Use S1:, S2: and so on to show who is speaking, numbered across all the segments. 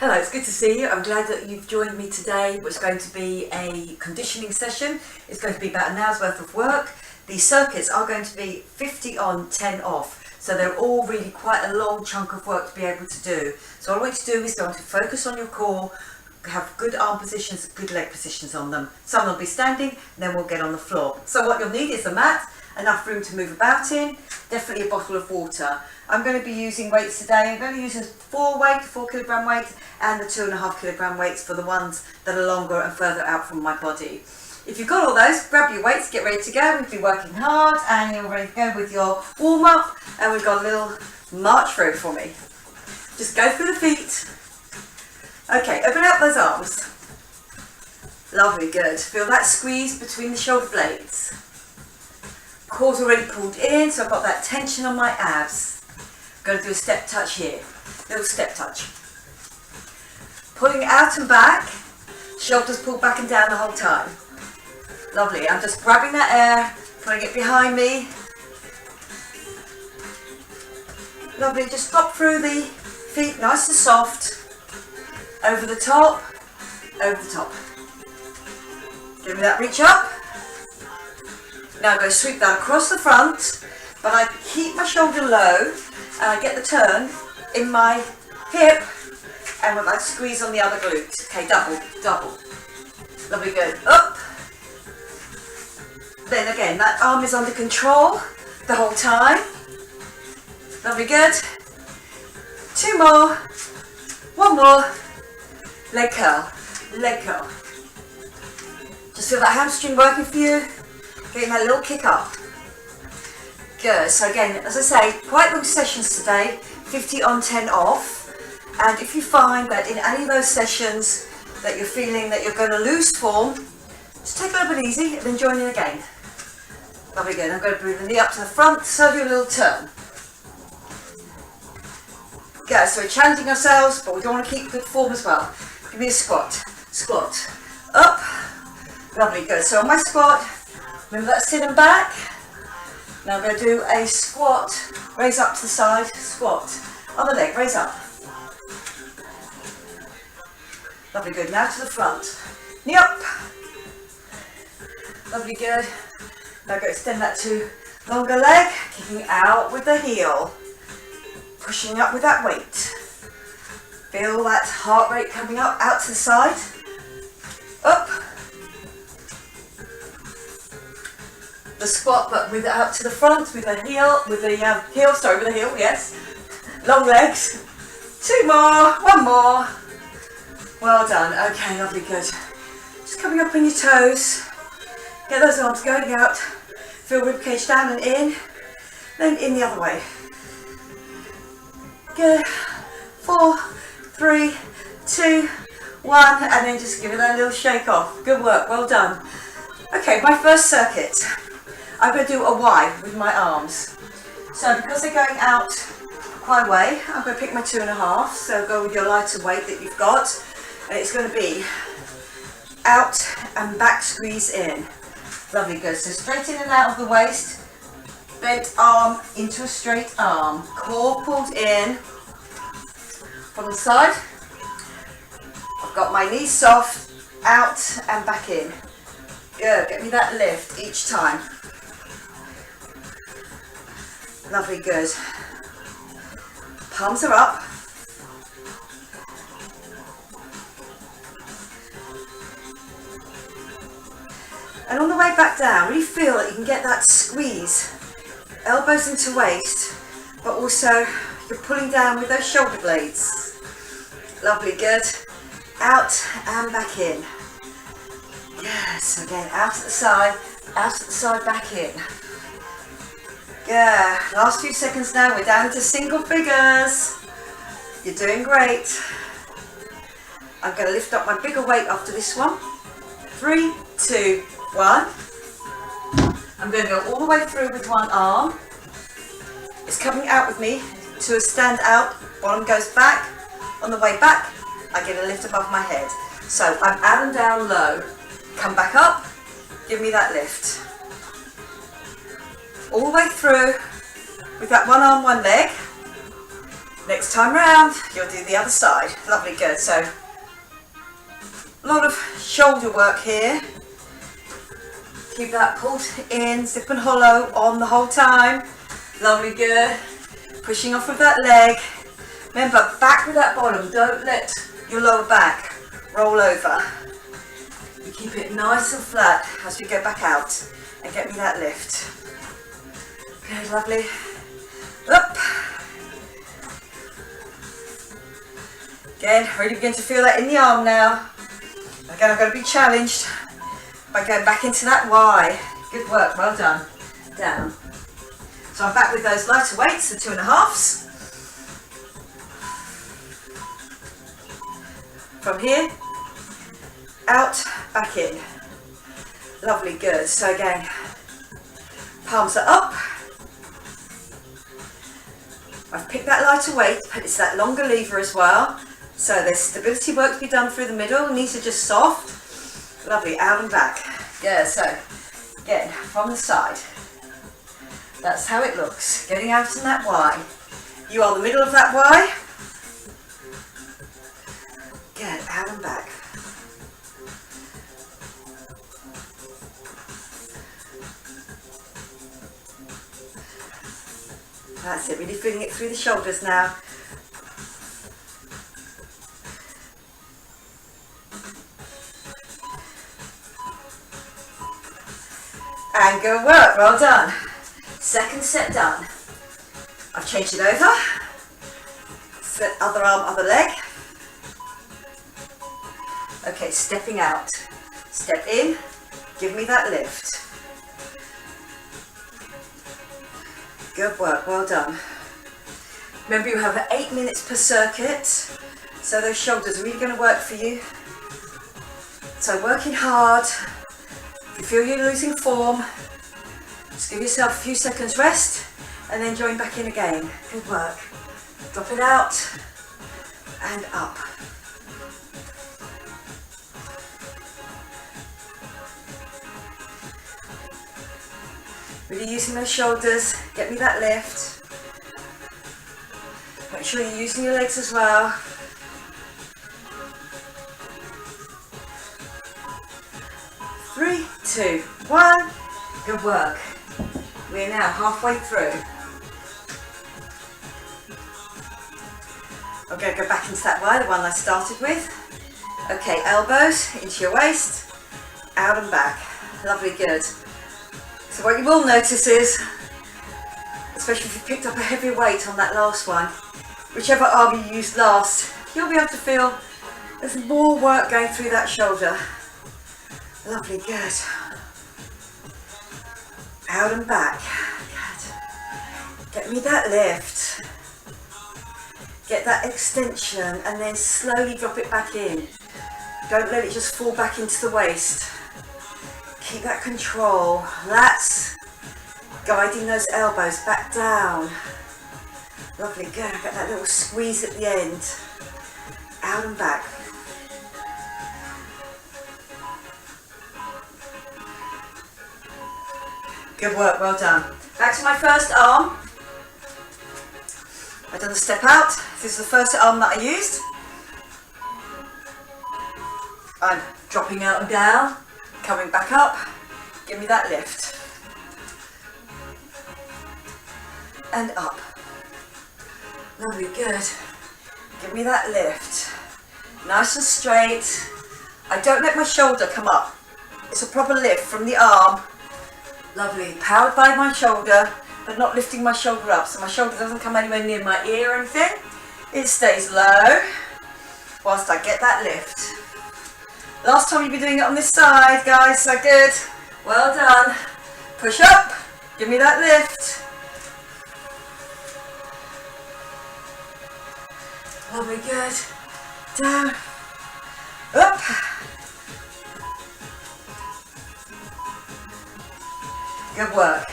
S1: Hello, it's good to see you. I'm glad that you've joined me today. It's going to be a conditioning session. It's going to be about an hour's worth of work. The circuits are going to be 50 on, 10 off. So they're all really quite a long chunk of work to be able to do. So all I want you to do is going to focus on your core, have good arm positions, good leg positions on them. Some will be standing, then we'll get on the floor. So what you'll need is a mat, enough room to move about in, definitely a bottle of water. I'm going to be using weights today. I'm going to use a 4 kilogram weight and the 2.5 kilogram weights for the ones that are longer and further out from my body. If you've got all those, grab your weights, get ready to go. We've been working hard and you're ready to go with your warm up, and we've got a little march through for me. Just go through the feet. Okay, open up those arms. Lovely, good. Feel that squeeze between the shoulder blades. Core's already pulled in, so I've got that tension on my abs. Going to do a step touch here. Little step touch. Pulling out and back. Shoulders pulled back and down the whole time. Lovely. I'm just grabbing that air, putting it behind me. Lovely. Just drop through the feet, nice and soft. Over the top. Over the top. Give me that reach up. Now I'm going to sweep that across the front, but I keep my shoulder low and I get the turn in my hip and with that squeeze on the other glute. Okay, double, double. Lovely, good. Up. Then again, that arm is under control the whole time. Lovely, good. 2 more. 1 more. Leg curl, leg curl. Just feel that hamstring working for you. Getting that little kick up. Good. So again, as I say, quite long sessions today, 50 on, 10 off. And if you find that in any of those sessions that you're feeling that you're going to lose form, just take it a little bit easy and then join in again. Lovely, good. I'm going to bring the knee up to the front, so do a little turn. Good. So we're challenging ourselves, but we don't want to keep good form as well. Give me a squat. Squat. Up. Lovely, good. So on my squat, remember that sit and back. Now I'm going to do a squat, raise up to the side, squat. Other leg, raise up. Lovely, good. Now to the front. Knee up. Lovely, good. Now I'm going to extend that to longer leg, kicking out with the heel. Pushing up with that weight. Feel that heart rate coming up, out to the side. Up. The squat, but with it out to the front, with the heel, with the heel, yes. Long legs. 2 more, 1 more. Well done. Okay, lovely, good. Just coming up on your toes. Get those arms going out. Feel ribcage down and in. Then in the other way. Good. 4, 3, 2, 1, and then just give it that little shake off. Good work. Well done. Okay, my first circuit. I'm going to do a Y with my arms. So because they're going out quite a way, I'm going to pick my 2.5. So go with your lighter weight that you've got. And it's going to be out and back squeeze in. Lovely, good. So straight in and out of the waist. Bent arm into a straight arm. Core pulled in from the side. I've got my knees soft, out and back in. Good. Get me that lift each time. Lovely, good. Palms are up. And on the way back down, really feel that you can get that squeeze. Elbows into waist, but also you're pulling down with those shoulder blades. Lovely, good. Out and back in. Yes, again, out at the side, back in. Yeah, last few seconds now, we're down to single figures. You're doing great. I'm going to lift up my bigger weight after this one. 3, 2, 1. I'm going to go all the way through with one arm. It's coming out with me to a stand out. Bottom goes back. On the way back, I get a lift above my head. So I'm out and down low. Come back up. Give me that lift. All the way through with that one arm, one leg. Next time round, you'll do the other side. Lovely, good. So, a lot of shoulder work here. Keep that pulled in, zip and hollow on the whole time. Lovely, good. Pushing off with that leg. Remember, back with that bottom. Don't let your lower back roll over. You keep it nice and flat as we go back out and get me that lift. Okay, lovely. Up. Again, really begin to feel that in the arm now. Again, I'm going to be challenged by going back into that Y. Good work, well done. Down. So I'm back with those lighter weights, the 2.5s. From here, out, back in. Lovely, good. So again, palms are up. I've picked that lighter weight, but it's that longer lever as well. So there's stability work to be done through the middle. Knees are just soft. Lovely, out and back. Good, so again, from the side. That's how it looks. Getting out in that Y. You are the middle of that Y. Good, out and back. That's it, really feeling it through the shoulders now. And good work, well done. Second set done. I've changed it over. Set other arm, other leg. Okay, stepping out. Step in, give me that lift. Good work, well done. Remember, you have 8 minutes per circuit, so those shoulders are really going to work for you. So working hard. If you feel you're losing form, just give yourself a few seconds rest and then join back in again. Good work. Drop it out and up. Really using those shoulders, get me that lift. Make sure you're using your legs as well. Three, two, one. Good work. We're now halfway through. I'm going to go back into that Y, the one I started with. Okay, elbows into your waist, out and back. Lovely, good. So what you will notice is, especially if you picked up a heavy weight on that last one, whichever arm you used last, you'll be able to feel there's more work going through that shoulder. Lovely, good. Out and back. Good. Get me that lift. Get that extension and then slowly drop it back in. Don't let it just fall back into the waist. Keep that control. That's guiding those elbows back down. Lovely, good. Get that little squeeze at the end. Out and back. Good work, well done. Back to my first arm. I've done the step out. This is the first arm that I used. I'm dropping out and down, coming back up. Give me that lift. And up. Lovely, good. Give me that lift. Nice and straight. I don't let my shoulder come up. It's a proper lift from the arm. Lovely, powered by my shoulder, but not lifting my shoulder up, so my shoulder doesn't come anywhere near my ear or anything. It stays low whilst I get that lift. Last time you'll be doing it on this side, guys, so good. Well done. Push up, give me that lift. Lovely, good. Down, up. Good work.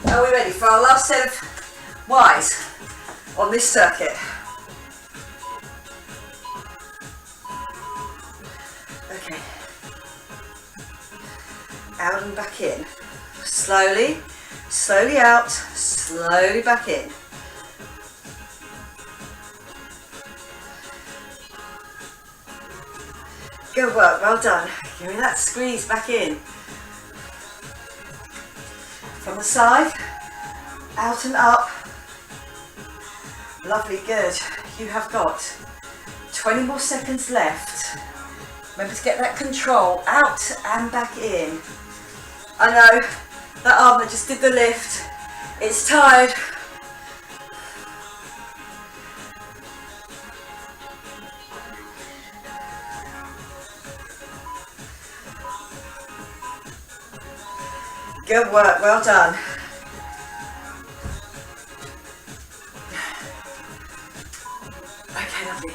S1: Are we ready for our last set of Ys on this circuit? Okay. Out and back in. Slowly, slowly out, slowly back in. Good work, well done. Give me that squeeze back in. From the side, out and up. Lovely, good. You have got 20 more seconds left. Remember to get that control out and back in. I know, that arm that just did the lift, it's tired. Good work, well done. Okay, lovely.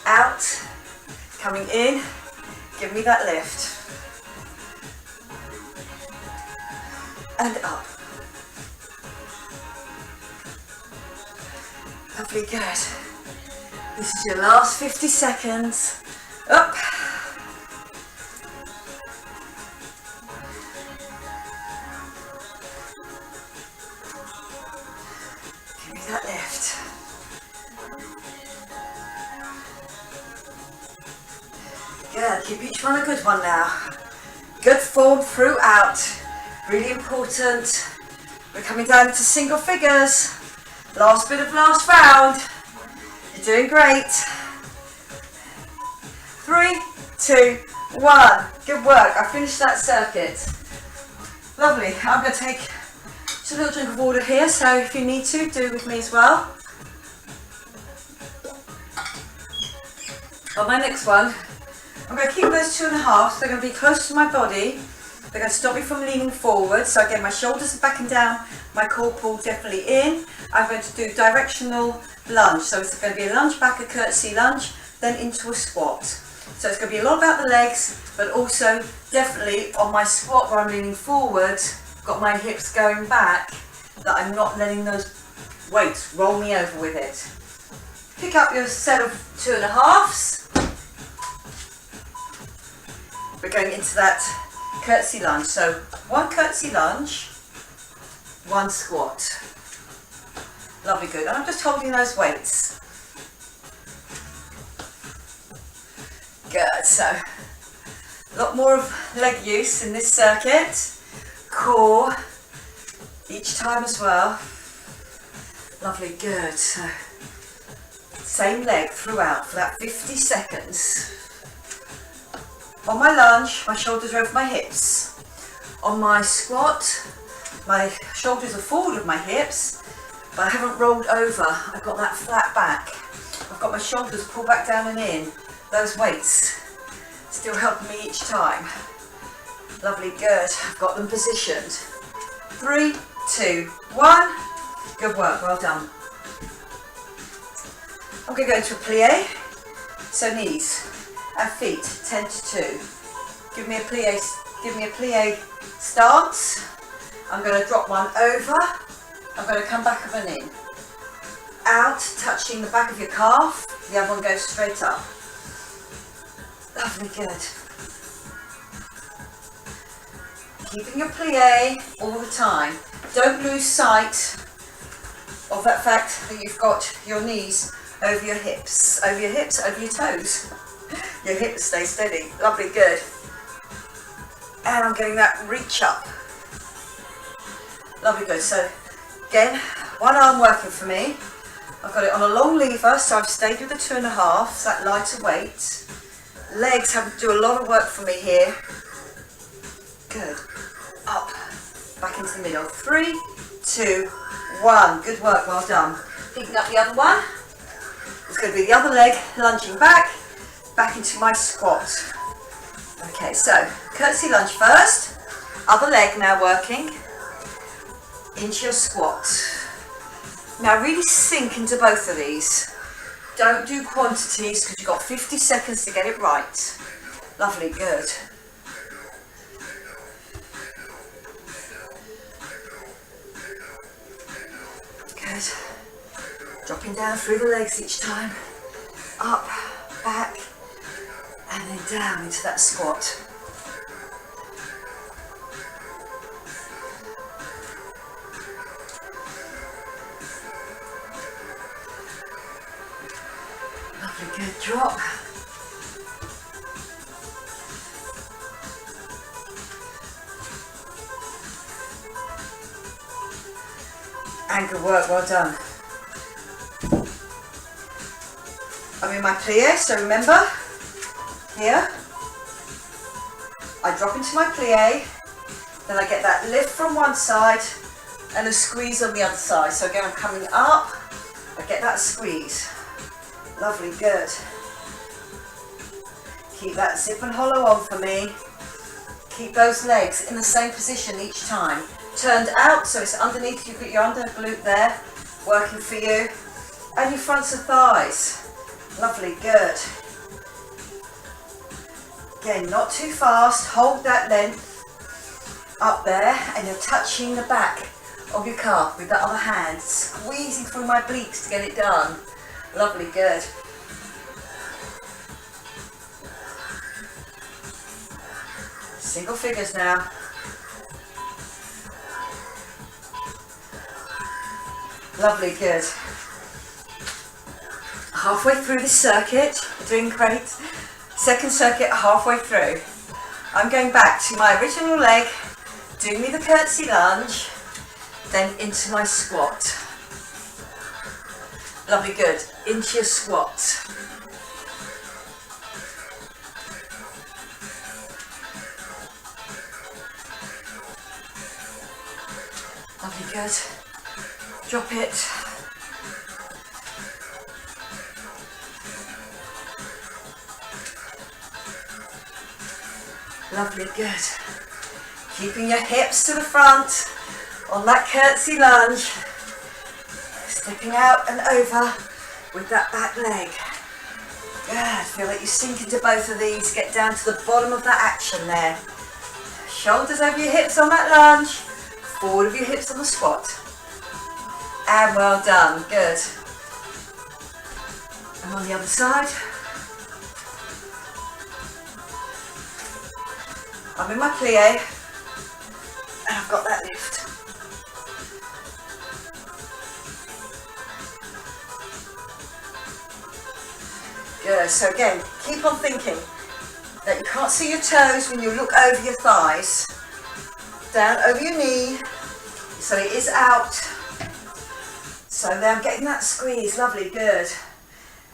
S1: Out, coming in, give me that lift. And up. Lovely, good. This is your last 50 seconds. Up. Give me that lift. Good, keep each one a good one now. Good form throughout. Really important. We're coming down to single figures. Last bit of last round. You're doing great. 3, 2, 1. Good work. I finished that circuit. Lovely. I'm going to take just a little drink of water here, so if you need to, do with me as well. On my next one, I'm going to keep those 2.5s. They're going to be close to my body. They're going to stop me from leaning forward. So again, my shoulders are backing down, my core pull definitely in. I'm going to do directional lunge. So it's going to be a lunge back, a curtsy lunge, then into a squat. So it's going to be a lot about the legs, but also definitely on my squat where I'm leaning forward, got my hips going back, that I'm not letting those weights roll me over with it. Pick up your set of 2.5s. We're going into that curtsy lunge. So 1 curtsy lunge, 1 squat. Lovely, good. And I'm just holding those weights. Good. So a lot more of leg use in this circuit. Core each time as well. Lovely, good. So same leg throughout for that 50 seconds. On my lunge, my shoulders are over my hips. On my squat, my shoulders are forward of my hips, but I haven't rolled over. I've got that flat back. I've got my shoulders pulled back down and in. Those weights still helping me each time. Lovely, good. I've got them positioned. 3, 2, 1. Good work, well done. I'm going to go into a plie. So knees and feet 10 to 2. Give me a plie stance. I'm going to drop one over. I'm going to come back up and in. Out, touching the back of your calf. The other one goes straight up. Lovely, good. Keeping your plie all the time. Don't lose sight of that fact that you've got your knees over your hips, over your toes. Your hips stay steady. Lovely, good. And I'm getting that reach up. Lovely, good. So again, one arm working for me. I've got it on a long lever, so I've stayed with the 2.5, that lighter weight. Legs have to do a lot of work for me here. Good. Up, back into the middle. 3, 2, 1. Good work, well done. Picking up the other one. It's going to be the other leg lunging back into my squat. Okay, so curtsy lunge first. Other leg now working into your squat. Now really sink into both of these. Don't do quantities because you've got 50 seconds to get it right. Lovely, good. Good. Dropping down through the legs each time. Up, back, and then down into that squat. Lovely, good. Drop. And good work, well done. I'm in my plie, so remember, here, I drop into my plie, then I get that lift from one side and a squeeze on the other side. So again, I'm coming up, I get that squeeze. Lovely, good. Keep that zip and hollow on for me. Keep those legs in the same position each time. Turned out, so it's underneath, you've got your under glute there, working for you. And your fronts of thighs. Lovely, good. Again, not too fast, hold that length up there, and you're touching the back of your calf with that other hand, squeezing through my obliques to get it done. Lovely, good. Single figures now. Lovely, good. Halfway through this circuit, doing great. Second circuit, halfway through. I'm going back to my original leg, doing me the curtsy lunge, then into my squat. Lovely, good. Into your squat. Lovely, good. Drop it. Lovely, good. Keeping your hips to the front on that curtsy lunge. Stepping out and over with that back leg. Good. Feel like you sink into both of these. Get down to the bottom of that action there. Shoulders over your hips on that lunge. Forward of your hips on the squat. And well done. Good. And on the other side. I'm in my plie, and I've got that lift. Good, so again, keep on thinking that you can't see your toes when you look over your thighs. Down over your knee, so it is out. So then I'm getting that squeeze, lovely, good.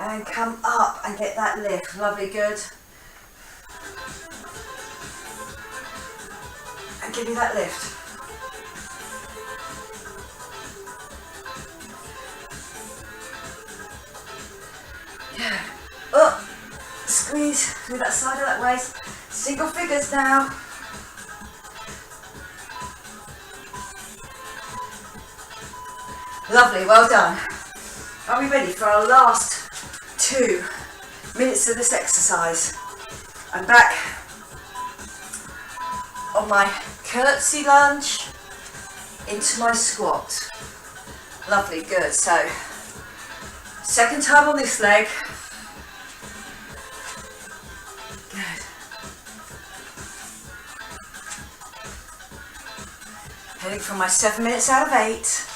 S1: And come up and get that lift, lovely, good. And give me that lift. Yeah. Up. Squeeze through that side of that waist. Single figures now. Lovely, well done. Are we ready for our last 2 minutes of this exercise? I'm back on my curtsy lunge into my squat. Lovely, good. So, second time on this leg. Good. Heading for my 7 minutes out of 8.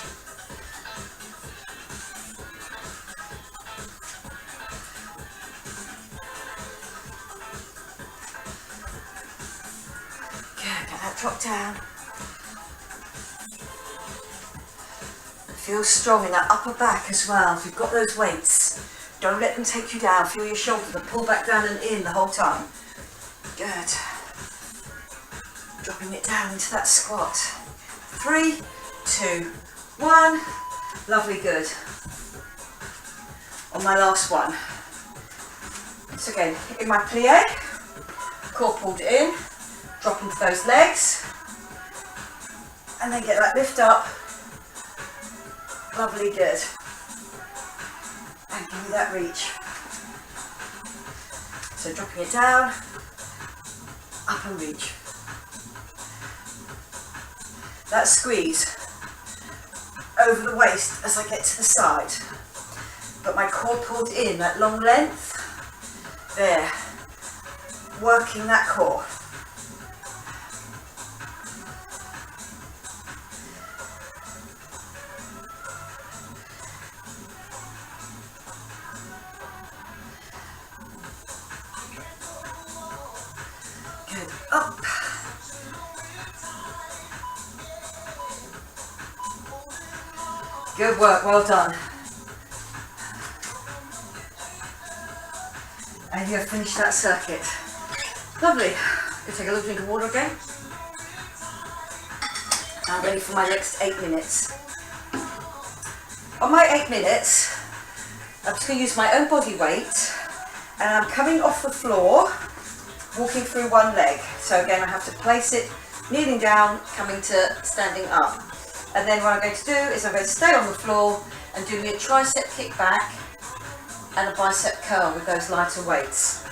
S1: Drop down. Feel strong in that upper back as well. If you've got those weights, don't let them take you down. Feel your shoulders and pull back down and in the whole time. Good. Dropping it down into that squat. 3, 2, 1. Lovely, good. On my last one. So again, in my plie, core pulled in. Drop into those legs and then get that lift up. Lovely, good. And give me that reach. So dropping it down, up and reach. That squeeze over the waist as I get to the side. But my core pulled in, that long length. There. Working that core. Good work, well done. And you have finished that circuit. Lovely. You take a little drink of water again. I'm ready for my next 8 minutes. On my 8 minutes, I'm just going to use my own body weight, and I'm coming off the floor, walking through one leg. So again, I have to place it, kneeling down, coming to standing up. And then what I'm going to do is I'm going to stay on the floor and do me a tricep kick back and a bicep curl with those lighter weights.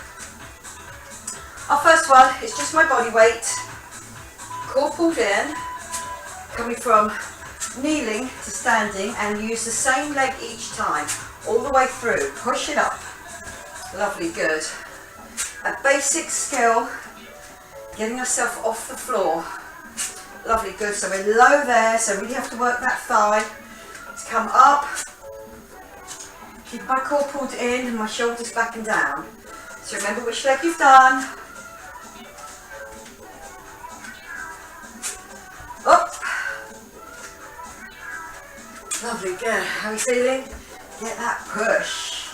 S1: Our first one is just my body weight, core pulled in, coming from kneeling to standing, and use the same leg each time, all the way through. Push it up. Lovely, good. A basic skill, getting yourself off the floor. Lovely, good. So we're low there, so really have to work that thigh to come up. Keep my core pulled in and my shoulders back and down. So remember which leg you've done. Up. Lovely, good. How are you feeling? Get that push.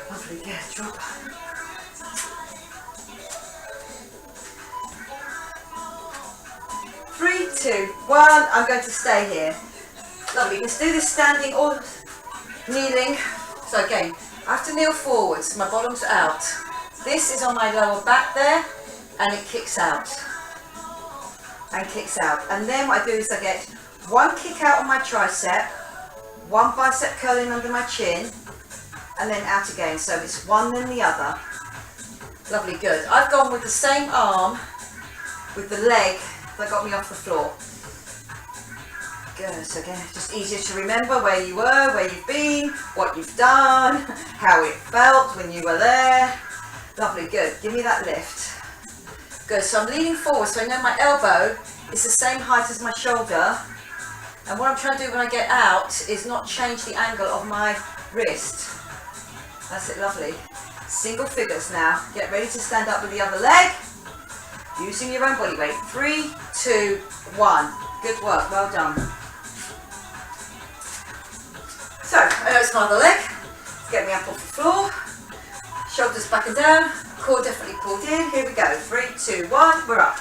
S1: Lovely, good. Drop. 3, 2, 1. I'm going to stay here. Lovely. You can do this standing or kneeling. So again, I have to kneel forwards. My bottom's out. This is on my lower back there, and it kicks out. And kicks out. And then what I do is I get one kick out on my tricep, one bicep curling under my chin, and then out again. So it's one then the other. Lovely, good. I've gone with the same arm with the leg that got me off the floor. Good. So again, just easier to remember where you were, where you've been, what you've done, how it felt when you were there. Lovely, good. Give me that lift. Good. So I'm leaning forward, so I know my elbow is the same height as my shoulder. And what I'm trying to do when I get out is not change the angle of my wrist. That's it, lovely. Single figures now. Get ready to stand up with the other leg, using your own body weight. 3, 2, 1. Good work, well done. So, I know it's my other leg. Get me up off the floor. Shoulders back and down. Core definitely pulled in. Here we go. 3, 2, 1. We're up.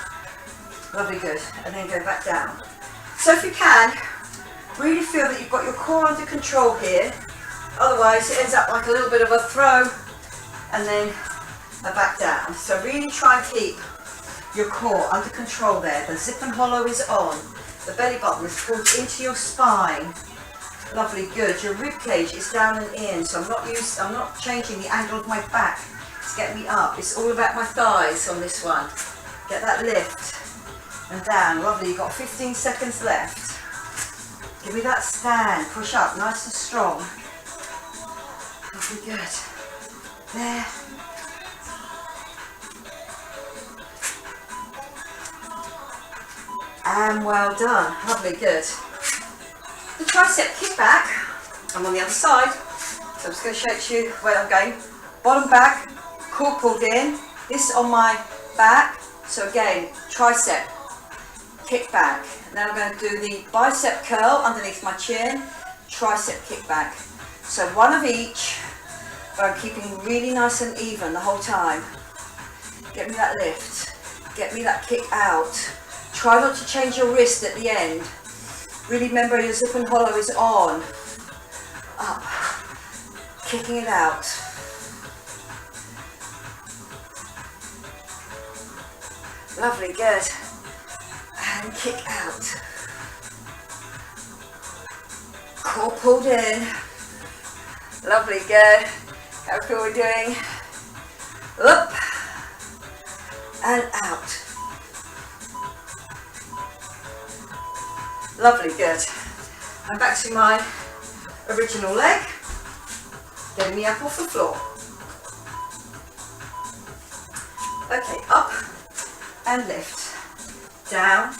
S1: Lovely, good. And then go back down. So if you can, really feel that you've got your core under control here. Otherwise, it ends up like a little bit of a throw and then a back down. So really try and keep your core under control there. The zip and hollow is on. The belly button is pulled into your spine. Lovely, good. Your rib cage is down and in. So I'm not changing the angle of my back to get me up. It's all about my thighs on this one. Get that lift and down. Lovely. You've got 15 seconds left. Give me that stand. Push up, nice and strong. Lovely, good. There. And well done. Lovely, good. The tricep kick back. I'm on the other side. So I'm just going to show you where I'm going. Bottom back, core pulled in. This on my back. So again, tricep kick back. Now I'm going to do the bicep curl underneath my chin. Tricep kick back. So one of each, but I'm keeping really nice and even the whole time. Get me that lift. Get me that kick out. Try not to change your wrist at the end. Really remember your zip and hollow is on. Up. Kicking it out. Lovely, good. And kick out. Core pulled in. Lovely, good. How feel we're doing? Up. And out. Lovely, good. I'm back to my original leg. Getting me up off the floor. Okay, up and lift. Down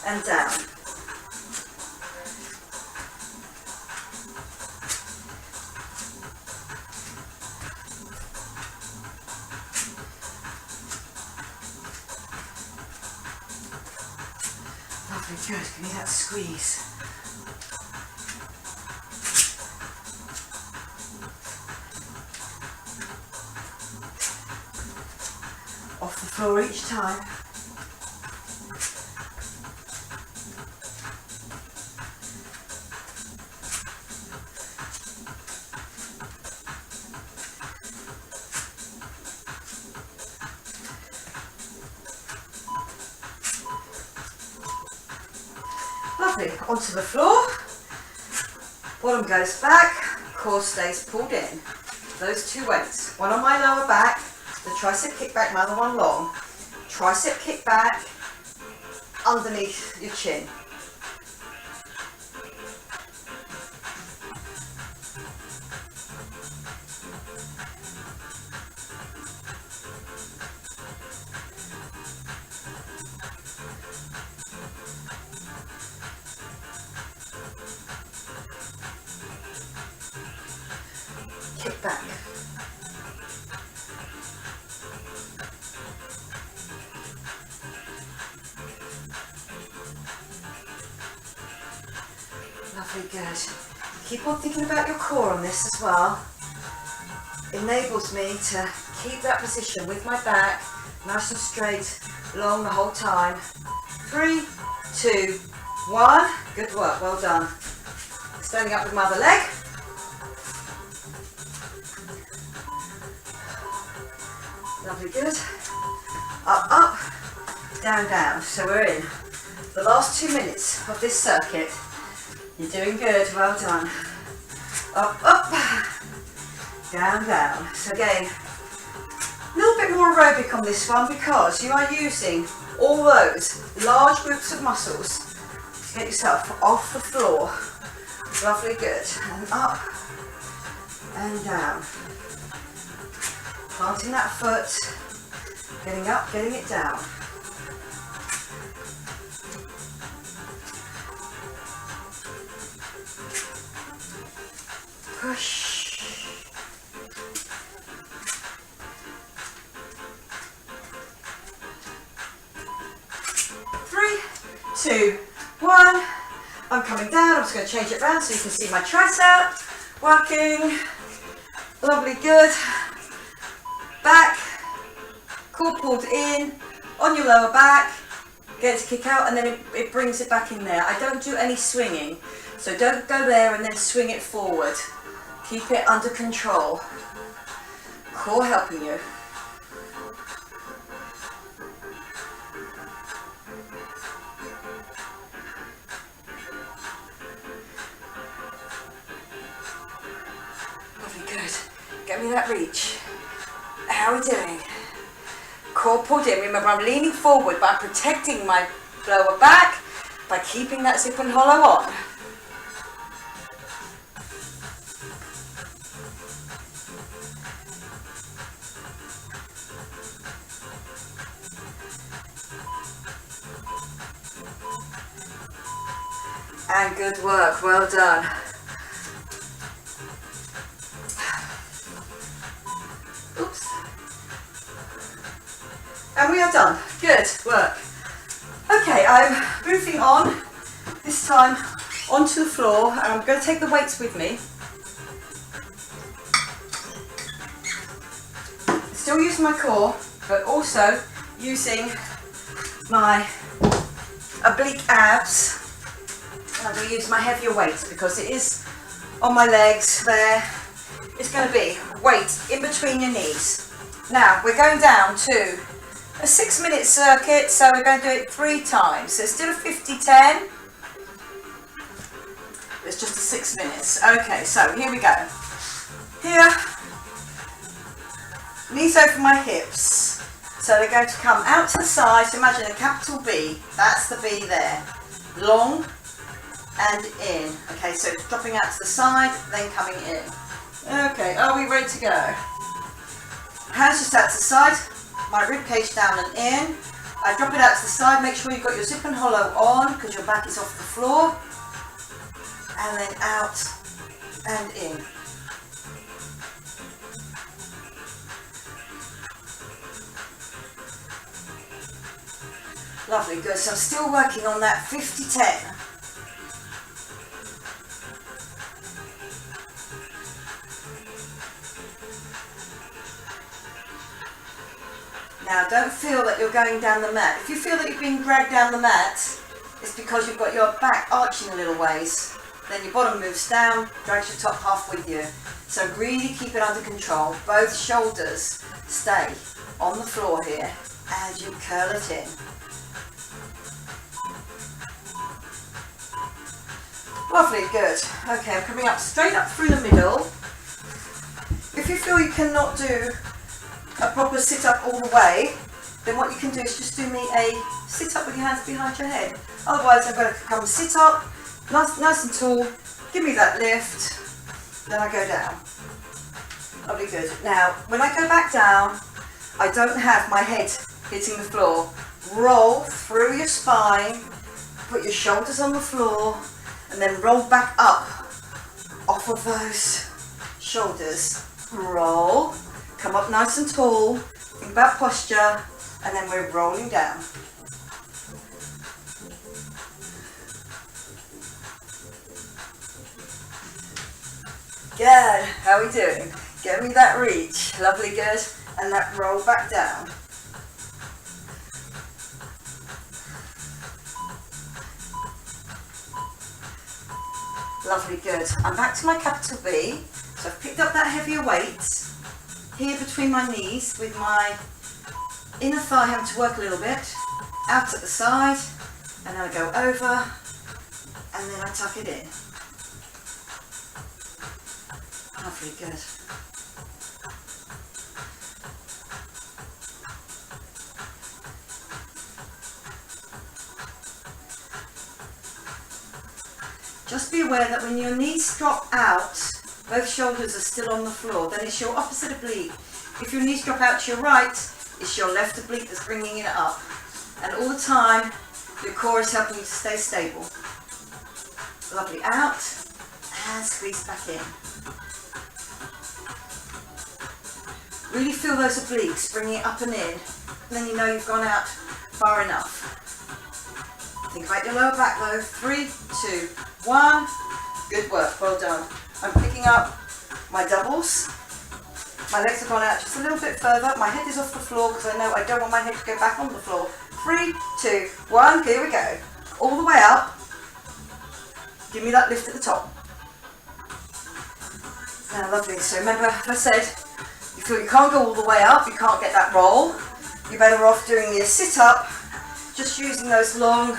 S1: and down. Good, give me that squeeze. Off the floor each time. Lovely, onto the floor, bottom goes back, core stays pulled in. Those two weights, one on my lower back, the tricep kickback, another one long, tricep kickback underneath your chin. Kick back. Lovely, good. Keep on thinking about your core on this as well. Enables me to keep that position with my back nice and straight, long the whole time. 3, 2, 1. Good work, well done. Standing up with my other leg. Lovely, good. Up, up, down, down. So we're in the last 2 minutes of this circuit. You're doing good, well done. Up, up, down, down. So again, a little bit more aerobic on this one because you are using all those large groups of muscles to get yourself off the floor. Lovely, good. And up and down. Planting that foot, getting up, getting it down. Push. Three, two, one. I'm coming down. I'm just going to change it around so you can see my tricep working. Lovely, good. Back, core pulled in, on your lower back, get it to kick out, and then it brings it back in there. I don't do any swinging, so don't go there and then swing it forward. Keep it under control. Core helping you. Lovely, good. Get me that reach. How are we doing? Core pulled in. Remember, I'm leaning forward, but I'm protecting my lower back by keeping that zip and hollow on. And good work, well done. Oops. And we are done. Good work. Okay, I'm moving on, this time onto the floor, and I'm going to take the weights with me. Still using my core, but also using my oblique abs. I'm going to use my heavier weights because it is on my legs there. It's going to be weight in between your knees. Now we're going down to a 6-minute circuit, so we're going to do it 3 times. So it's still a 50-10. It's just a 6 minutes. Okay, so here we go. Here, knees over my hips. So they're going to come out to the side. So imagine a capital B. That's the B there. Long and in. Okay, so it's dropping out to the side, then coming in. Okay, are we ready to go? Hands just out to the side, my rib cage down and in. I drop it out to the side, make sure you've got your zip and hollow on because your back is off the floor. And then out and in. Lovely, good. So I'm still working on that 50-10. Now don't feel that you're going down the mat. If you feel that you're being dragged down the mat, it's because you've got your back arching a little ways. Then your bottom moves down, drags your top half with you. So really keep it under control. Both shoulders stay on the floor here and you curl it in. Lovely, good. Okay, I'm coming up straight up through the middle. If you feel you cannot do a proper sit-up all the way, then what you can do is just do me a sit-up with your hands behind your head. Otherwise I'm going to come sit up, nice and tall, give me that lift, then I go down. Lovely, good. Now, when I go back down, I don't have my head hitting the floor. Roll through your spine, put your shoulders on the floor, and then roll back up off of those shoulders. Roll. Come up nice and tall, think about posture, and then we're rolling down. Good, how are we doing? Get me that reach, lovely, good, and that roll back down. Lovely, good. I'm back to my capital B, so I've picked up that heavier weight here between my knees with my inner thigh having to work a little bit, out at the side, and then I go over, and then I tuck it in. Lovely, good. Just be aware that when your knees drop out, both shoulders are still on the floor, then it's your opposite oblique. If your knees drop out to your right, it's your left oblique that's bringing it up. And all the time, your core is helping you to stay stable. Lovely, out, and squeeze back in. Really feel those obliques, bringing it up and in, and then you know you've gone out far enough. Think about your lower back though. 3, 2, 1. Good work, well done. I'm picking up my doubles. My legs have gone out just a little bit further. My head is off the floor because I know I don't want my head to go back on the floor. 3, 2, 1, here we go. All the way up. Give me that lift at the top. Now, lovely. So remember, as I said, you feel you can't go all the way up, you can't get that roll. You're better off doing your sit-up, just using those long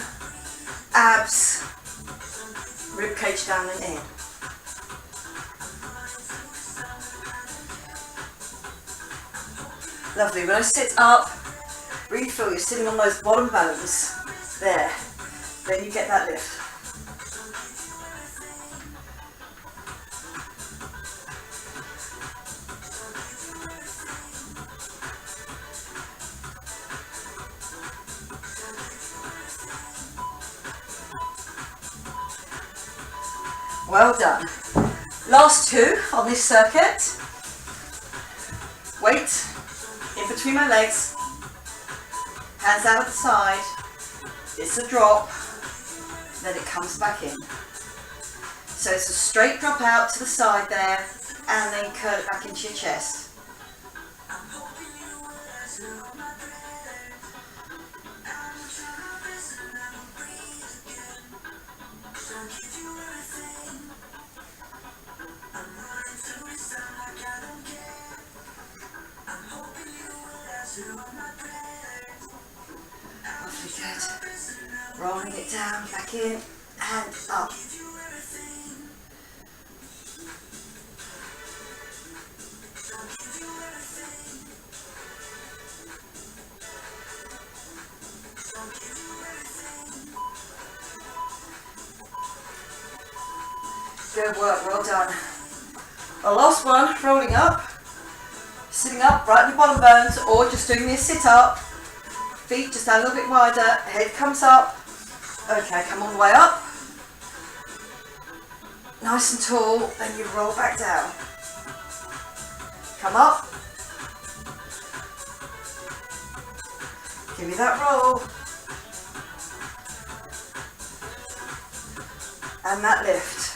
S1: abs, rib cage down and in. Lovely. When I sit up, really feel you're sitting on those bottom bones. There. Then you get that lift. Well done. Last two on this circuit. Weight in between my legs, hands out at the side, it's a drop, then it comes back in. So it's a straight drop out to the side there, and then curl it back into your chest. Lovely, good. Rolling it down, back in, and up. Good work, well done. The last one, rolling up, sitting up right in your bottom bones, or just doing this sit up. Feet just a little bit wider, head comes up. Okay, come all the way up. Nice and tall, then you roll back down. Come up. Give me that roll. and that lift.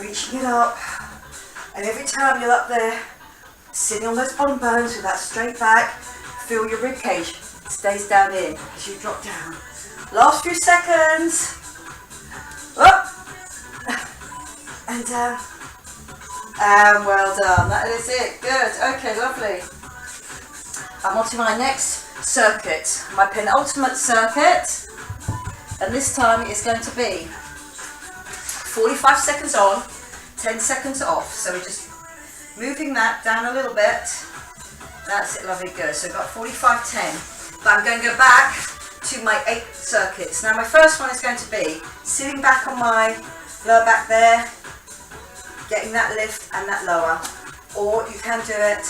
S1: Reaching it up, and every time you're up there, sitting on those bottom bones with that straight back, feel your rib cage stays down in as you drop down. Last few seconds. Up and down. And well done. That is it. Good. Okay, lovely. I'm on to my next circuit, my penultimate circuit, and this time it is going to be 45 seconds on, 10 seconds off. So we're just moving that down a little bit. That's it, lovely, good. So we've got 45, 10. But I'm going to go back to my 8 circuits. Now my first one is going to be sitting back on my lower back there, getting that lift and that lower. Or you can do it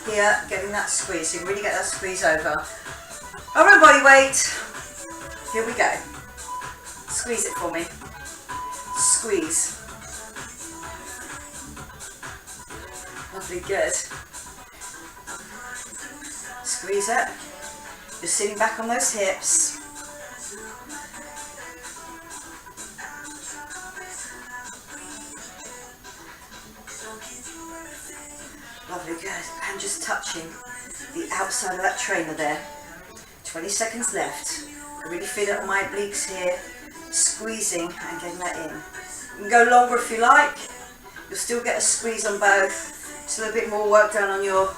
S1: here, getting that squeeze. So you can really get that squeeze over. Over and body weight. Here we go. Squeeze it for me. Squeeze. Lovely, good. Squeeze it. You're sitting back on those hips. Lovely, good. And just touching the outside of that trainer there. 20 seconds left. I really feel it on my obliques here. Squeezing and getting that in. You can go longer if you like. You'll still get a squeeze on both. Just a little bit more work done on your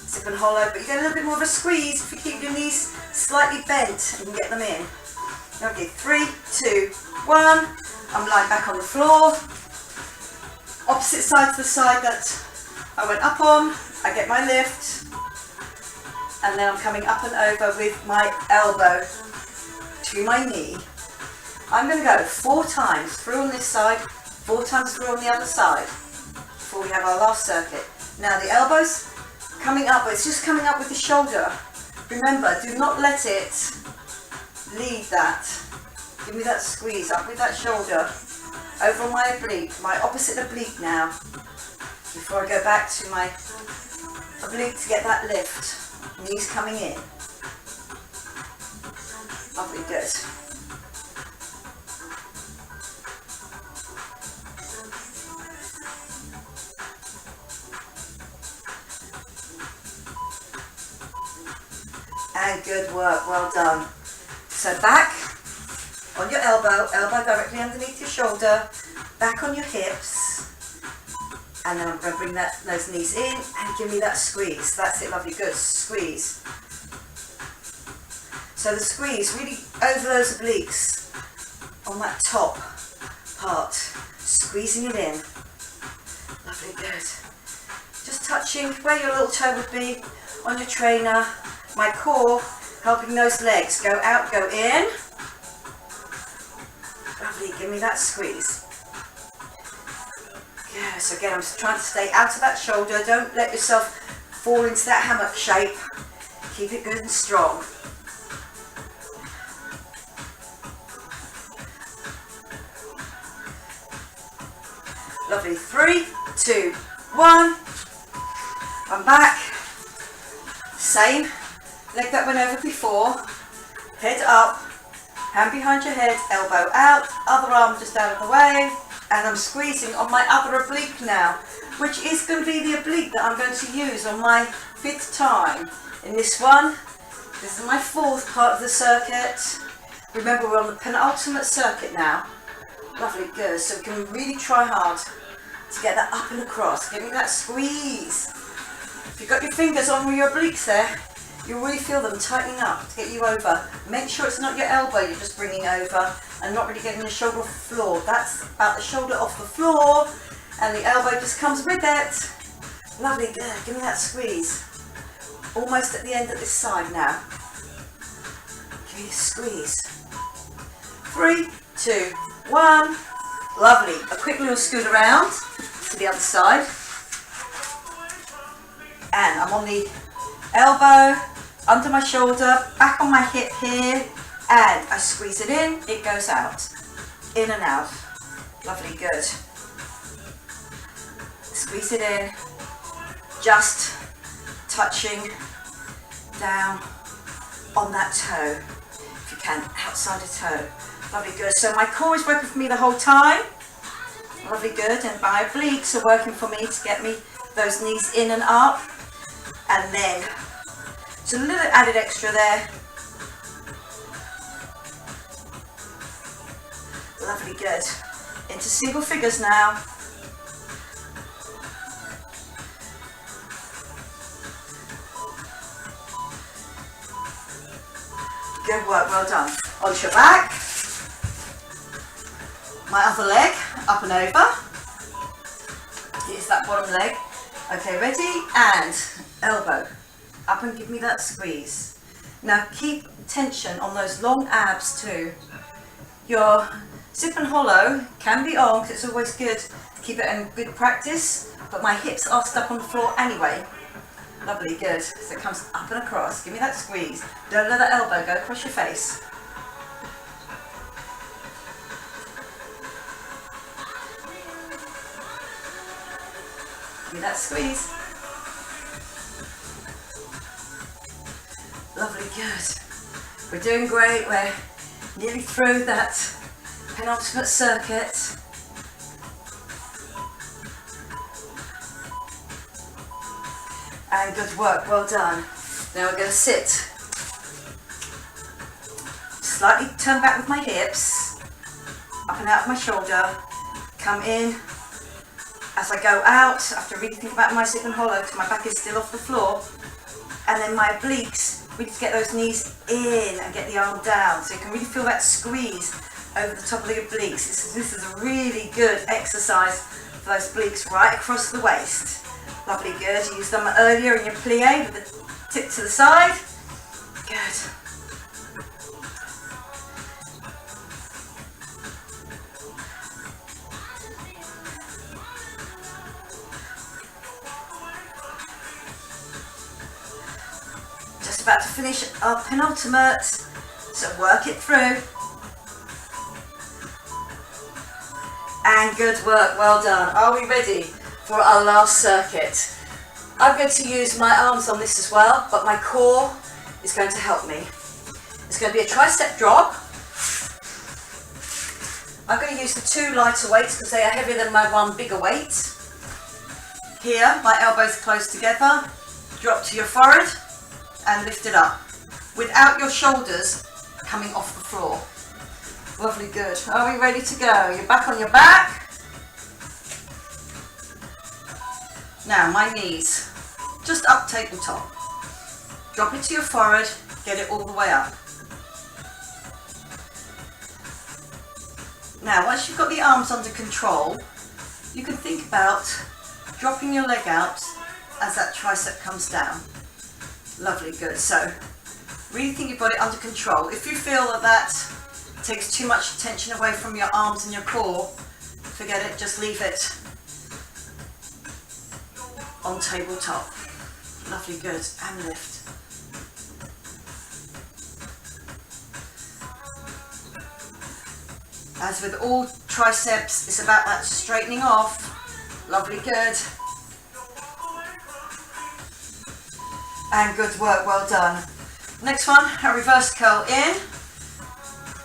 S1: zip and hollow, but you get a little bit more of a squeeze if you keep your knees slightly bent and you can get them in. Okay, 3, 2, 1. I'm lying back on the floor. Opposite side to the side that I went up on. I get my lift. And then I'm coming up and over with my elbow to my knee. I'm going to go 4 times through on this side, 4 times through on the other side before we have our last circuit. Now the elbows coming up, but it's just coming up with the shoulder. Remember, do not let it lead that. Give me that squeeze up with that shoulder. Over on my oblique, my opposite oblique now. Before I go back to my oblique to get that lift. Knees coming in. Lovely, good. And good work, well done. So back on your elbow, elbow directly underneath your shoulder, back on your hips, and then I'm going to bring those knees in and give me that squeeze. That's it, lovely, good, squeeze. So the squeeze really over those obliques on that top part, squeezing it in. Lovely, good. Just touching where your little toe would be on your trainer. My core helping those legs go out, go in. Lovely, give me that squeeze. Yes, again, I'm trying to stay out of that shoulder. Don't let yourself fall into that hammock shape. Keep it good and strong. Lovely, 3, 2, 1. I'm back. Same leg that went over before. Head up, hand behind your head, elbow out, other arm just out of the way. And I'm squeezing on my other oblique now, which is going to be the oblique that I'm going to use on my 5th time. In this one, this is my 4th part of the circuit. Remember, we're on the penultimate circuit now. Lovely, good. So we can really try hard to get that up and across. Give me that squeeze. If you've got your fingers on your obliques there, you'll really feel them tightening up to get you over. Make sure it's not your elbow you're just bringing over and not really getting the shoulder off the floor. That's about the shoulder off the floor and the elbow just comes with it. Lovely, good. Give me that squeeze. Almost at the end of this side now. Give me a squeeze. 3, 2, 1. Lovely. A quick little scoot around to the other side. And I'm on the elbow, under my shoulder, back on my hip here, and I squeeze it in, it goes out. In and out. Lovely, good. Let's Squeeze it in, just touching down on that toe, if you can, outside the toe. Lovely, good. So my core is working for me the whole time. Lovely, good. And my obliques are working for me to get me those knees in and up. And then, just a little added extra there. Lovely, good. Into single figures now. Good work, well done. Onto your back. My other leg, up and over. Here's that bottom leg. Okay, ready? And elbow. Up and give me that squeeze. Now keep tension on those long abs too. Your zip and hollow can be on, because it's always good to keep it in good practice, but my hips are stuck on the floor anyway. Lovely, good. So it comes up and across. Give me that squeeze. Don't let that elbow go across your face. Give me that squeeze. Lovely, good. We're doing great. We're nearly through that penultimate circuit. And good work, well done. Now we're going to sit. Slightly turn back with my hips, up and out of my shoulder. Come in. As I go out, I have to really think about my zip and hollow because my back is still off the floor. And then my obliques, really to get those knees in and get the arm down. So you can really feel that squeeze over the top of the obliques. This is a really good exercise for those obliques right across the waist. Lovely, good. You used them earlier in your plie with the tip to the side. Good. Just about to finish our penultimate, so work it through. And good work, well done. Are we ready for our last circuit? I'm going to use my arms on this as well, but my core is going to help me. It's going to be a tricep drop. I'm going to use the two lighter weights because they are heavier than my one bigger weight. Here, my elbows close together, drop to your forehead and lift it up without your shoulders coming off the floor. Lovely, good. Are we ready to go? You're back on your back. Now my knees, just up tabletop. Drop it to your forehead, get it all the way up. Now once you've got the arms under control, you can think about dropping your leg out as that tricep comes down. Lovely, good. So really think you've got it under control. If you feel that that takes too much tension away from your arms and your core, forget it, just leave it on tabletop. Lovely, good. And lift. As with all triceps, it's about that straightening off. Lovely, good. And good work, well done. Next one, a reverse curl in.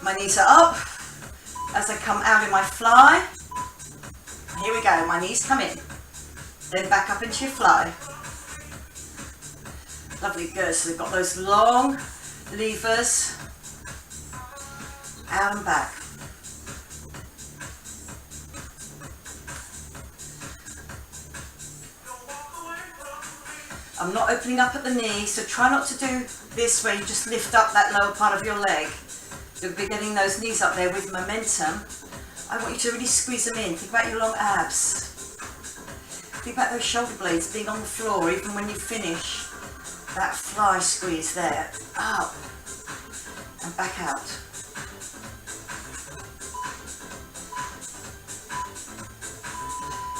S1: My knees are up. As I come out in my fly, here we go, my knees come in. Then back up into your fly. Lovely, good. So we've got those long levers, out and back. I'm not opening up at the knee, so try not to do this where you just lift up that lower part of your leg. You'll be getting those knees up there with momentum. I want you to really squeeze them in. Think about your long abs. Think about those shoulder blades being on the floor even when you finish. That fly squeeze there. Up and back out.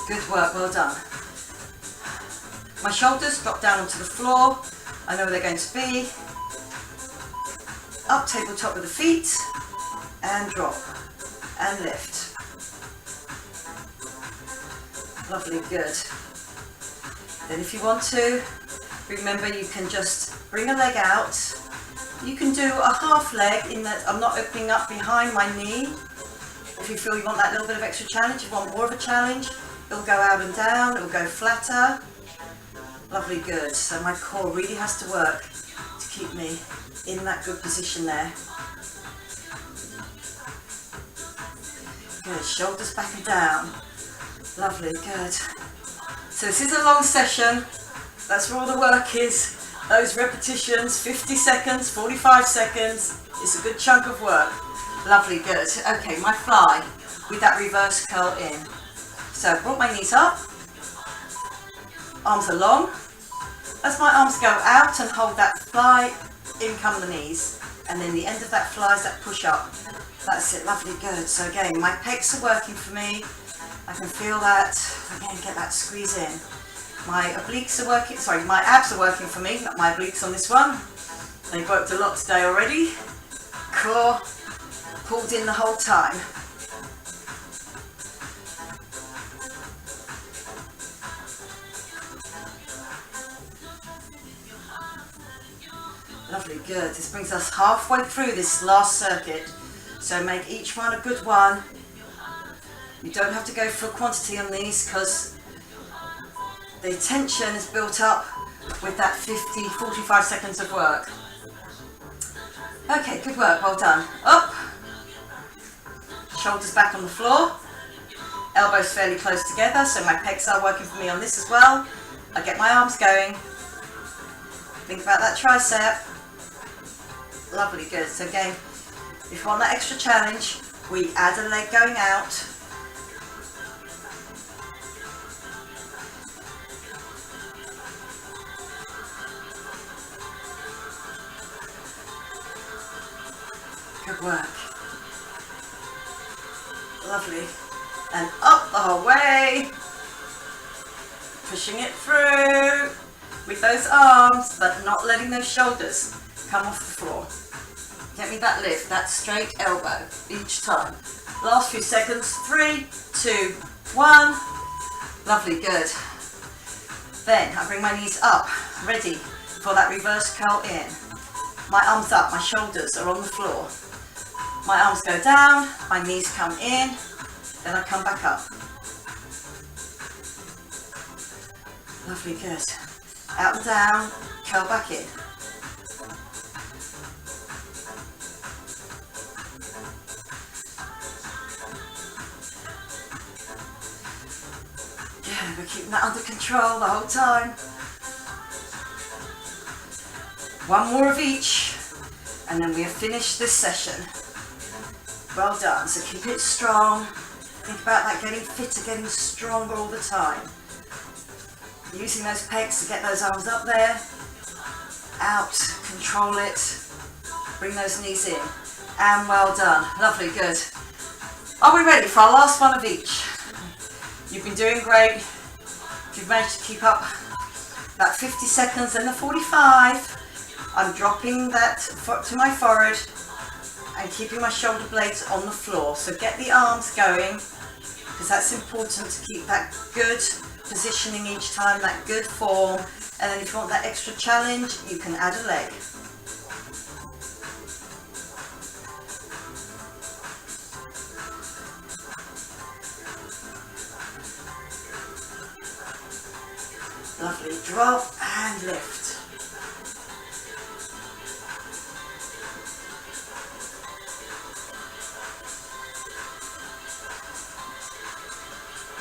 S1: Good work, well done. My shoulders drop down onto the floor. I know where they're going to be. Up tabletop with the feet and drop and lift. Lovely, good. Then if you want to, remember you can just bring a leg out. You can do a half leg in that I'm not opening up behind my knee. If you feel you want that little bit of extra challenge, you want more of a challenge, it'll go out and down, it'll go flatter. Lovely, good. So my core really has to work to keep me in that good position there. Good, shoulders back and down. Lovely, good. So this is a long session. That's where all the work is. Those repetitions, 50 seconds, 45 seconds. It's a good chunk of work. Lovely, good. Okay, my fly with that reverse curl in. So I've brought my knees up. Arms are long. As my arms go out and hold that fly, in come the knees. And then the end of that fly is that push up. That's it, lovely, good. So again, my pecs are working for me. I can feel that, again, get that squeeze in. My obliques are working, sorry, my abs are working for me, not my obliques on this one. They've worked a lot today already. Core pulled in the whole time. Lovely, good. This brings us halfway through this last circuit. So make each one a good one. You don't have to go for a quantity on these because the tension is built up with that 45 seconds of work. Okay, good work, well done. Up, shoulders back on the floor, elbows fairly close together, so my pecs are working for me on this as well. I get my arms going. Think about that tricep. Lovely, good. So again, if you want that extra challenge, we add a leg going out. Good work. Lovely. And up the whole way. Pushing it through with those arms, but not letting those shoulders come off the floor. Get me that lift, that straight elbow each time. Last few seconds. 3, 2, 1. Lovely, good. Then I bring my knees up, ready for that reverse curl in. My arms up, my shoulders are on the floor. My arms go down, my knees come in, then I come back up. Lovely, good. Out and down, curl back in. Yeah, we're keeping that under control the whole time. One more of each, and then we have finished this session. Well done. So keep it strong. Think about that getting fitter, getting stronger all the time. Using those pecs to get those arms up there. Out, control it. Bring those knees in. And well done. Lovely, good. Are we ready for our last one of each? You've been doing great. If you've managed to keep up that 50 seconds and the 45, I'm dropping that to my forehead and keeping my shoulder blades on the floor. So get the arms going, because that's important to keep that good positioning each time, that good form. And then if you want that extra challenge, you can add a leg. Lovely, drop and lift.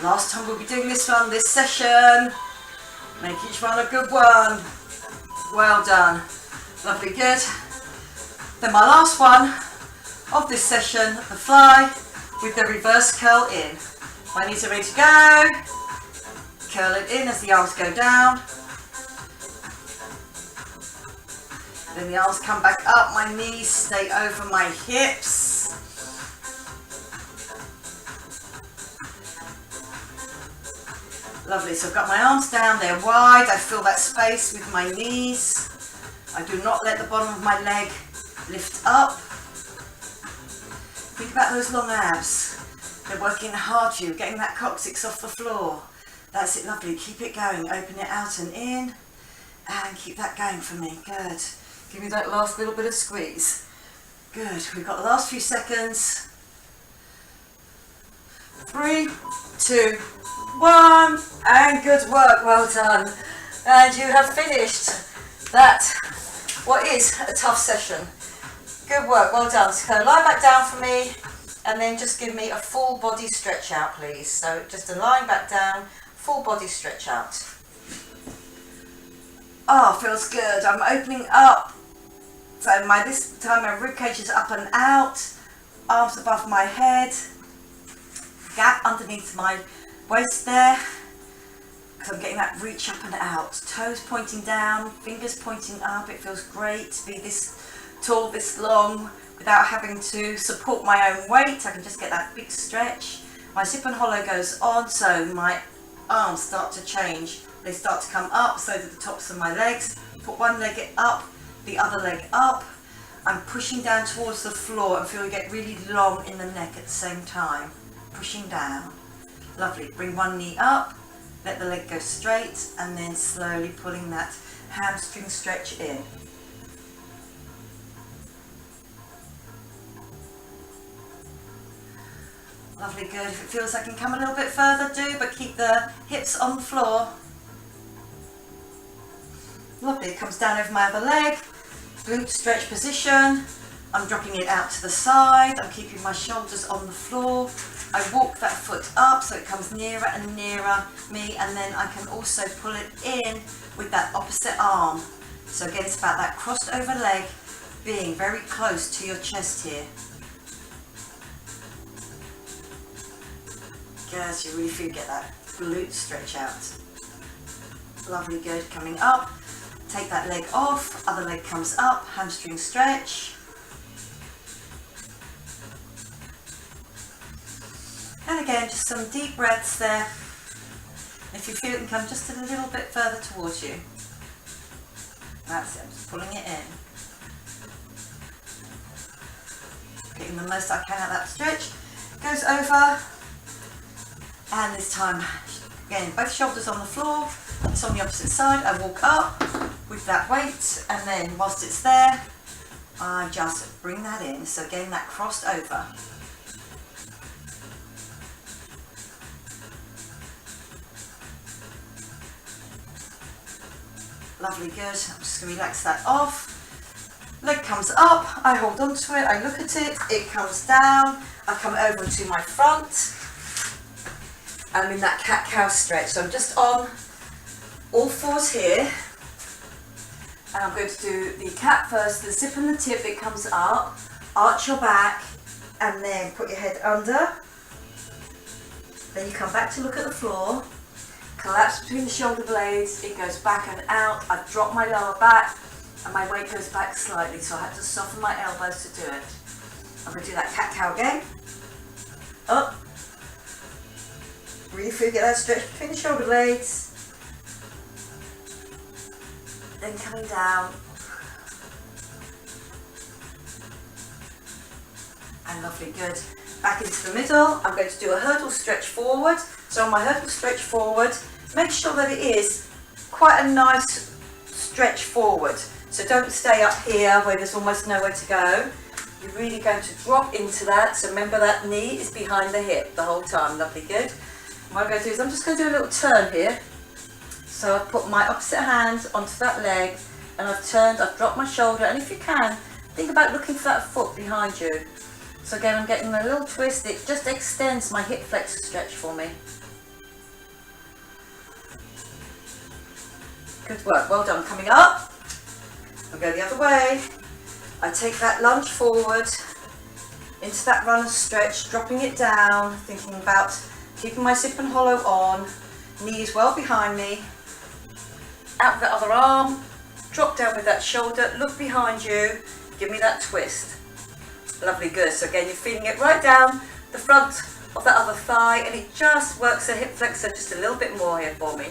S1: Last time we'll be doing this one, this session. Make each one a good one. Well done. Lovely, good. Then my last one of this session, the fly with the reverse curl in. My knees are ready to go. Curl it in as the arms go down. Then the arms come back up, my knees stay over my hips. Lovely, so I've got my arms down, they're wide, I feel that space with my knees. I do not let the bottom of my leg lift up. Think about those long abs. They're working hard for you, getting that coccyx off the floor. That's it, lovely. Keep it going. Open it out and in. And keep that going for me. Good. Give me that last little bit of squeeze. Good. We've got the last few seconds. 3, 2, 1. And good work. Well done. And you have finished that, what is a tough session. Good work. Well done. So lie back down for me. And then just give me a full body stretch out, please. So just a lying back down, full body stretch out. Oh, feels good. I'm opening up. So this time my rib cage is up and out, arms above my head, gap underneath my waist there. So I'm getting that reach up and out. Toes pointing down, fingers pointing up. It feels great to be this tall, this long, without having to support my own weight. I can just get that big stretch. My zip and hollow goes on, so my arms start to change. They start to come up, so do the tops of my legs. Put one leg up, the other leg up. I'm pushing down towards the floor and feel it get really long in the neck at the same time. Pushing down. Lovely. Bring one knee up, let the leg go straight, and then slowly pulling that hamstring stretch in. Lovely, good. If it feels like I can come a little bit further, do, but keep the hips on the floor. Lovely, it comes down over my other leg, glute stretch position. I'm dropping it out to the side. I'm keeping my shoulders on the floor. I walk that foot up so it comes nearer and nearer me, and then I can also pull it in with that opposite arm. So again, it's about that crossed over leg being very close to your chest here. Yes, you really feel get that glute stretch out. Lovely, good. Coming up, take that leg off, other leg comes up, hamstring stretch. And again, just some deep breaths there. If you feel it can come just a little bit further towards you. That's it, I'm just pulling it in. Getting the most I can out of that stretch. Goes over. And this time, again, both shoulders on the floor. It's on the opposite side. I walk up with that weight, and then whilst it's there, I just bring that in. So again, that crossed over. Lovely, good. I'm just going to relax that off. Leg comes up, I hold on to it, I look at it, it comes down, I come over to my front. I'm in that cat-cow stretch, so I'm just on all fours here, and I'm going to do the cat first, the zip and the tip, it comes up, arch your back, and then put your head under, then you come back to look at the floor, collapse between the shoulder blades, it goes back and out, I've dropped my lower back, and my weight goes back slightly, so I had to soften my elbows to do it. I'm going to do that cat-cow again, up, really feel get that stretch between the shoulder blades, then coming down, and lovely, good. Back into the middle, I'm going to do a hurdle stretch forward. So on my hurdle stretch forward, make sure that it is quite a nice stretch forward. So don't stay up here where there's almost nowhere to go. You're really going to drop into that. So remember that knee is behind the hip the whole time. Lovely, good. What I'm going to do is I'm just going to do a little turn here. So I've put my opposite hand onto that leg and I've turned, I've dropped my shoulder, and if you can, think about looking for that foot behind you. So again, I'm getting a little twist, it just extends my hip flexor stretch for me. Good work, well done. Coming up, I'll go the other way. I take that lunge forward into that runner stretch, dropping it down, thinking about keeping my zip and hollow on, knees well behind me, out the other arm, drop down with that shoulder, look behind you, give me that twist. Lovely, good. So again, you're feeling it right down the front of that other thigh, and it just works the hip flexor just a little bit more here for me.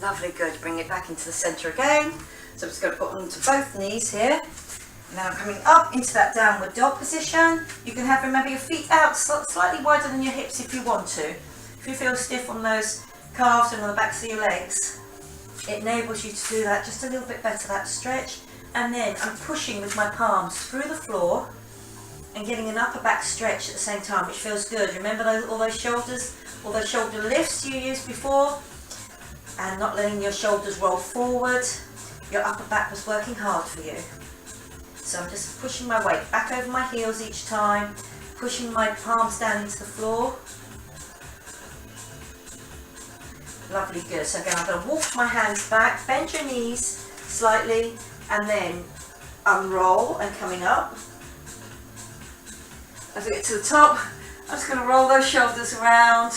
S1: Lovely, good. Bring it back into the centre again. So I'm just going to put onto both knees here. Now coming up into that downward dog position. You can have, remember, your feet out slightly wider than your hips if you want to. If you feel stiff on those calves and on the backs of your legs, it enables you to do that just a little bit better, that stretch. And then I'm pushing with my palms through the floor and getting an upper back stretch at the same time, which feels good. Remember all those shoulders, all those shoulder lifts you used before, and not letting your shoulders roll forward. Your upper back was working hard for you. So I'm just pushing my weight back over my heels each time, pushing my palms down into the floor. Lovely, good. So again, I'm going to walk my hands back, bend your knees slightly, and then unroll and coming up. As we get to the top, I'm just going to roll those shoulders around.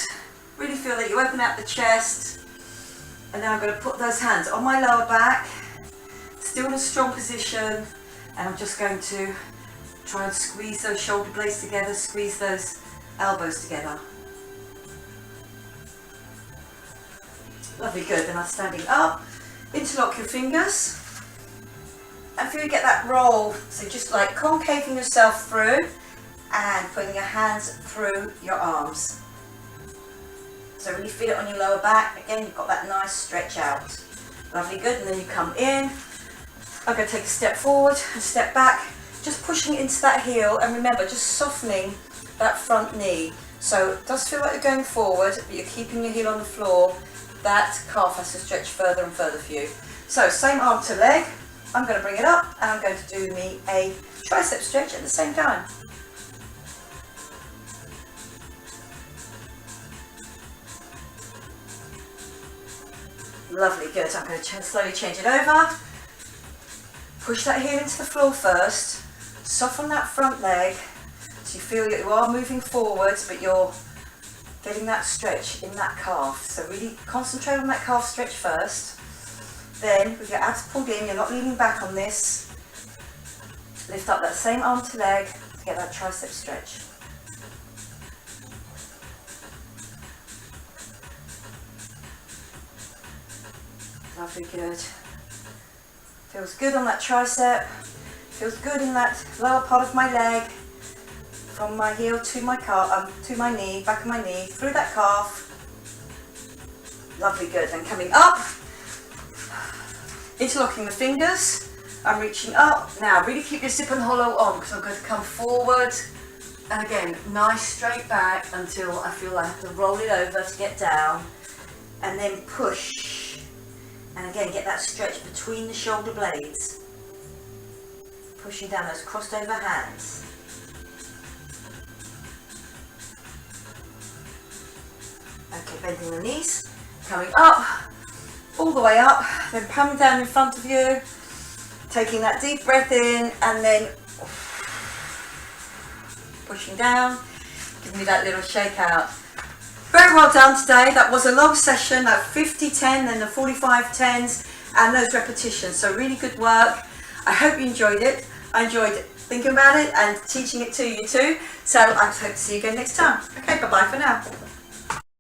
S1: Really feel that you open out the chest. And then I'm going to put those hands on my lower back, still in a strong position. And I'm just going to try and squeeze those shoulder blades together, squeeze those elbows together. Lovely, good. Then I'm standing up, interlock your fingers. And feel you get that roll, so just like concaving yourself through and putting your hands through your arms. So really feel it on your lower back. Again, you've got that nice stretch out. Lovely, good. And then you come in. I'm going to take a step forward and step back, just pushing into that heel, and remember, just softening that front knee. So it does feel like you're going forward, but you're keeping your heel on the floor. That calf has to stretch further and further for you. So same arm to leg. I'm going to bring it up and I'm going to do me a tricep stretch at the same time. Lovely, good. I'm going to slowly change it over. Push that heel into the floor first. Soften that front leg so you feel that you are moving forwards, but you're getting that stretch in that calf. So really concentrate on that calf stretch first. Then with your abs pulled in, you're not leaning back on this. Lift up that same arm to leg to get that tricep stretch. Lovely, good. Feels good on that tricep. Feels good in that lower part of my leg. From my heel to my calf, to my knee, back of my knee, through that calf. Lovely, good. Then coming up, interlocking the fingers. I'm reaching up. Now really keep your zip and hollow on, because I'm going to come forward. And again, nice straight back until I feel I have to roll it over to get down. And then push. And again, get that stretch between the shoulder blades. Pushing down those crossed over hands. Okay, bending the knees, coming up, all the way up, then coming down in front of you, taking that deep breath in, and then pushing down, giving me that little shake out. Very well done today. That was a long session, that 50-10 and the 45-10s and those repetitions. So really good work. I hope you enjoyed it. I enjoyed thinking about it and teaching it to you too. So I hope to see you again next time. Okay, bye-bye for now.